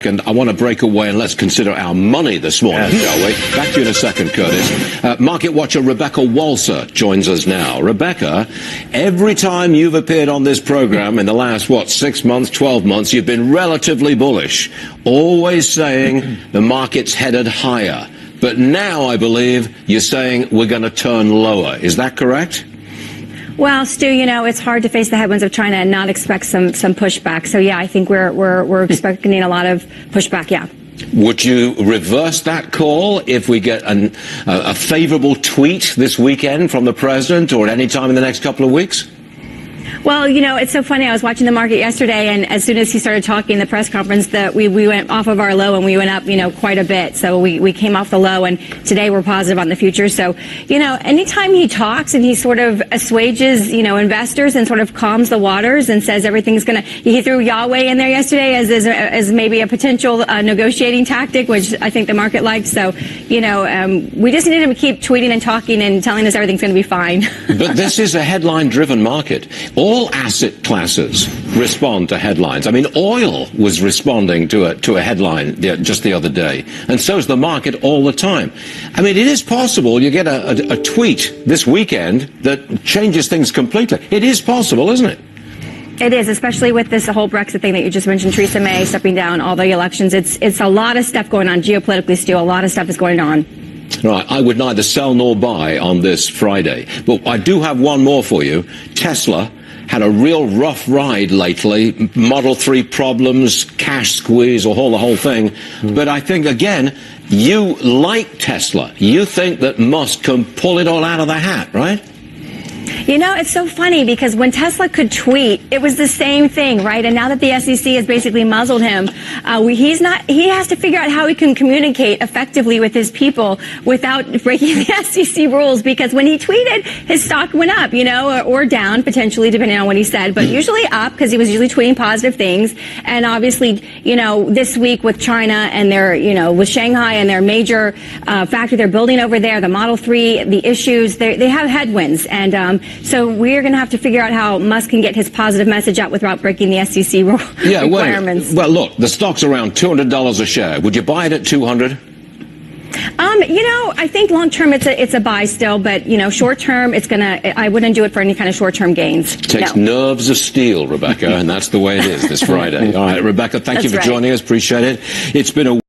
second. I want to break away and let's consider our money this morning, shall we? Back to you in a second, Curtis. Market watcher Rebecca Walser joins us now. Rebecca, every time you've appeared on this program in the last, 6 months, 12 months, you've been relatively bullish, always saying the market's headed higher. But now, I believe, you're saying we're going to turn lower. Is that correct? Well, Stu, it's hard to face the headwinds of China and not expect some pushback. So, yeah, I think we're expecting a lot of pushback, yeah. Would you reverse that call if we get a favorable tweet this weekend from the president or at any time in the next couple of weeks? Well, it's so funny. I was watching the market yesterday, and as soon as he started talking in the press conference, that we went off of our low and we went up, quite a bit. So we came off the low, and today we're positive on the future. So, anytime he talks and he sort of assuages, investors and sort of calms the waters and says everything's he threw Yahweh in there yesterday as maybe a potential negotiating tactic, which I think the market liked. So, we just need him to keep tweeting and talking and telling us everything's going to be fine. But this is a headline-driven market. All asset classes respond to headlines. I mean, oil was responding to a headline just the other day, and so is the market all the time. I mean, it is possible you get a tweet this weekend that changes things completely. It is possible, isn't it? It is, especially with this whole Brexit thing that you just mentioned, Theresa May stepping down, all the elections. It's a lot of stuff going on geopolitically, Stu. A lot of stuff is going on. Right, I would neither sell nor buy on this Friday. But I do have one more for you. Tesla had a real rough ride lately. Model 3 problems, cash squeeze, or the whole thing. But I think, again, you like Tesla. You think that Musk can pull it all out of the hat, right? It's so funny because when Tesla could tweet, it was the same thing, right? And now that the SEC has basically muzzled him, he has to figure out how he can communicate effectively with his people without breaking the SEC rules, because when he tweeted, his stock went up, or down potentially depending on what he said, but usually up because he was usually tweeting positive things. And obviously, this week with China and their, with Shanghai and their major factory they're building over there, the Model 3, the issues, they have headwinds. And so we're going to have to figure out how Musk can get his positive message out without breaking the SEC requirements. Well, look, the stock's around $200 a share. Would you buy it at $200? I think long term it's a buy still, but short term I wouldn't do it for any kind of short term gains. It takes nerves of steel, Rebecca, and that's the way it is this Friday. All right, Rebecca, thank you for joining us. Appreciate it. It's been a